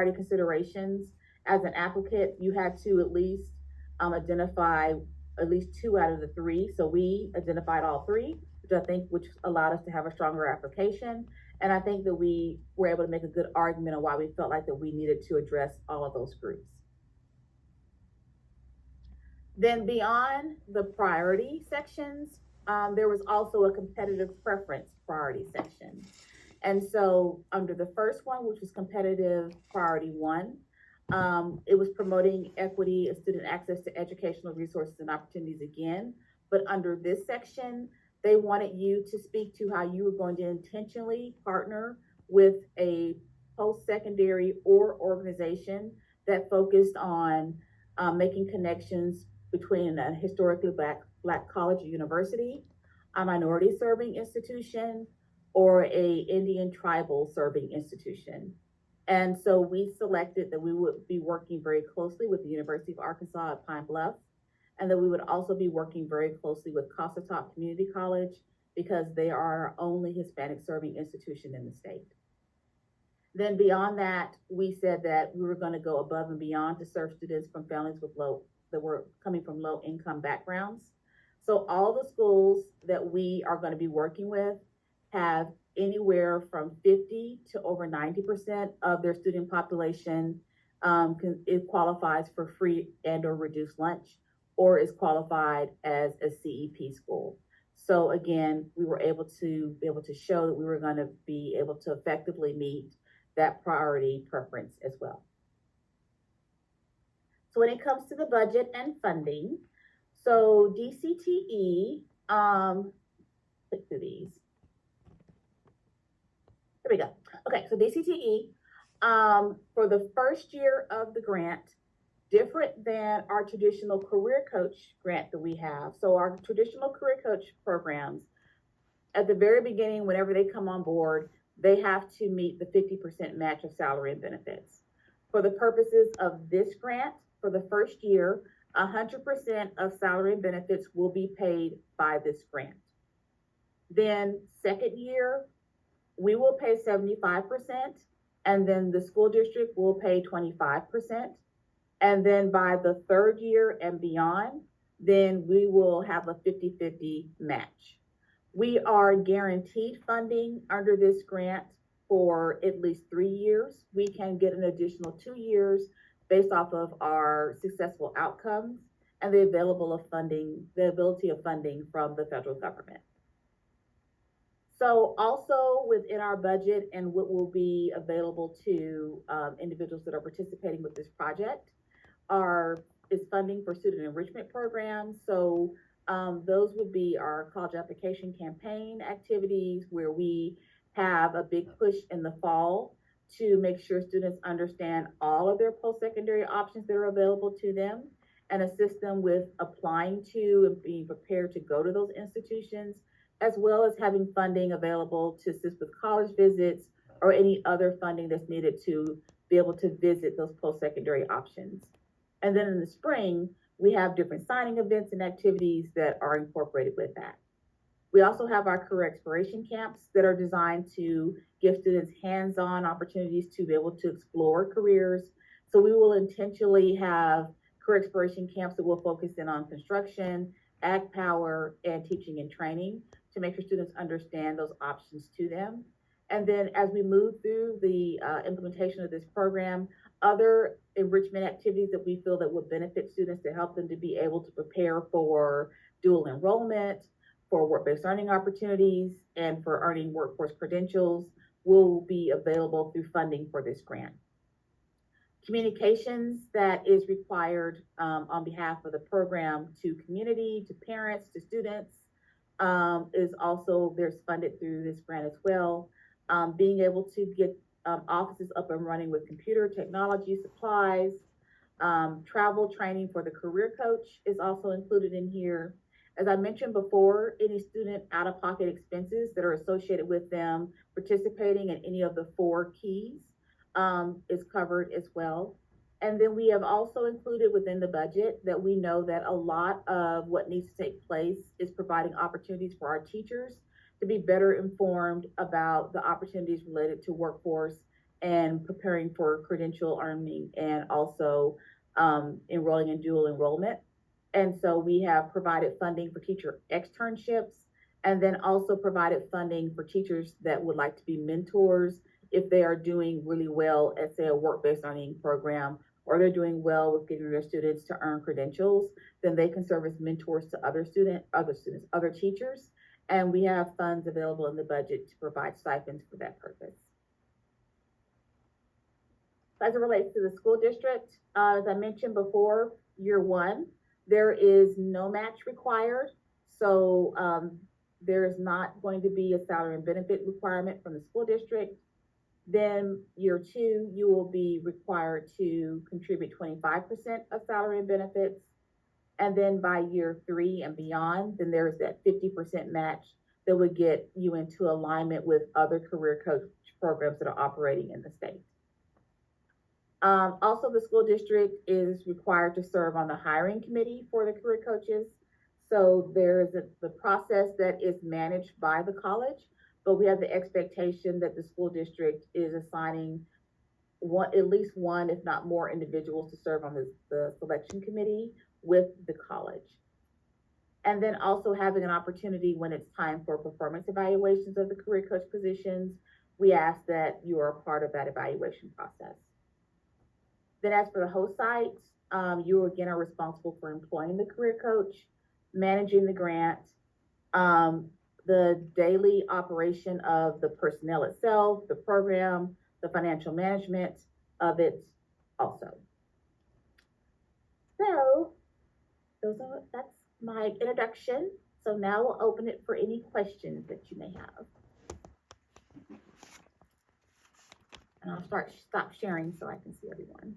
priority considerations. As an applicant, you had to at least identify at least two out of the three. So we identified all three, which allowed us to have a stronger application. And I think that we were able to make a good argument on why we felt like that we needed to address all of those groups. Then beyond the priority sections, there was also a competitive preference priority section. And so under the first one, which was competitive priority one, it was promoting equity and student access to educational resources and opportunities again. But under this section, they wanted you to speak to how you were going to intentionally partner with a post-secondary or organization that focused on making connections between a historically black college or university, a minority serving institution, or a Indian tribal serving institution. And so we selected that we would be working very closely with the University of Arkansas at Pine Bluff, and that we would also be working very closely with Cossatot Community College because they are our only Hispanic serving institution in the state. Then beyond that, we said that we were going to go above and beyond to serve students from families that were coming from low income backgrounds. So all the schools that we are going to be working with have anywhere from 50 to over 90% of their student population it qualifies for free and or reduced lunch, or is qualified as a CEP school. So again, we were able to show that we were going to be able to effectively meet that priority preference as well. So when it comes to the budget and funding, so DCTE, click through these. There we go. Okay, so DCTE, for the first year of the grant, different than our traditional career coach grant that we have. So our traditional career coach programs, at the very beginning, whenever they come on board, they have to meet the 50% match of salary and benefits. For the purposes of this grant, for the first year, 100% of salary and benefits will be paid by this grant. Then second year, we will pay 75%, and then the school district will pay 25%. And then by the third year and beyond, then we will have a 50-50 match. We are guaranteed funding under this grant for at least 3 years. We can get an additional 2 years based off of our successful outcomes and the availability of funding from the federal government. So also within our budget and what will be available to individuals that are participating with this project is funding for student enrichment programs. So those would be our college application campaign activities, where we have a big push in the fall to make sure students understand all of their post-secondary options that are available to them and assist them with applying to and being prepared to go to those institutions, as well as having funding available to assist with college visits or any other funding that's needed to be able to visit those post-secondary options. And then in the spring, we have different signing events and activities that are incorporated with that. We also have our career exploration camps that are designed to give students hands-on opportunities to be able to explore careers. So we will intentionally have career exploration camps that will focus in on construction, ag power, and teaching and training to make sure students understand those options to them. And then as we move through the implementation of this program, other enrichment activities that we feel that will benefit students to help them to be able to prepare for dual enrollment, for work-based learning opportunities, and for earning workforce credentials will be available through funding for this grant. Communications that is required on behalf of the program to community, to parents, to students there's funded through this grant as well. Being able to get offices up and running with computer technology supplies, travel training for the career coach is also included in here. As I mentioned before, any student out-of-pocket expenses that are associated with them participating in any of the 4 keys is covered as well. And then we have also included within the budget that we know that a lot of what needs to take place is providing opportunities for our teachers to be better informed about the opportunities related to workforce and preparing for credential earning, and also enrolling in dual enrollment. And so we have provided funding for teacher externships, and then also provided funding for teachers that would like to be mentors if they are doing really well at, say, a work-based learning program, or they're doing well with getting their students to earn credentials, then they can serve as mentors to other teachers. And we have funds available in the budget to provide stipends for that purpose. As it relates to the school district, as I mentioned before, year one, there is no match required. So there is not going to be a salary and benefit requirement from the school district. Then year two, you will be required to contribute 25% of salary and benefits. And then by year three and beyond, then there's that 50% match that would get you into alignment with other career coach programs that are operating in the state. Also, the school district is required to serve on the hiring committee for the career coaches. So there's the process that is managed by the college, but we have the expectation that the school district is assigning at least one, if not more, individuals to serve on the selection committee with the college. And then also having an opportunity when it's time for performance evaluations of the career coach positions, we ask that you are a part of that evaluation process. Then as for the host sites, you again are responsible for employing the career coach, managing the grant, the daily operation of the personnel itself, the program, the financial management of it also. So that's my introduction. So now we'll open it for any questions that you may have. And I'll stop sharing so I can see everyone.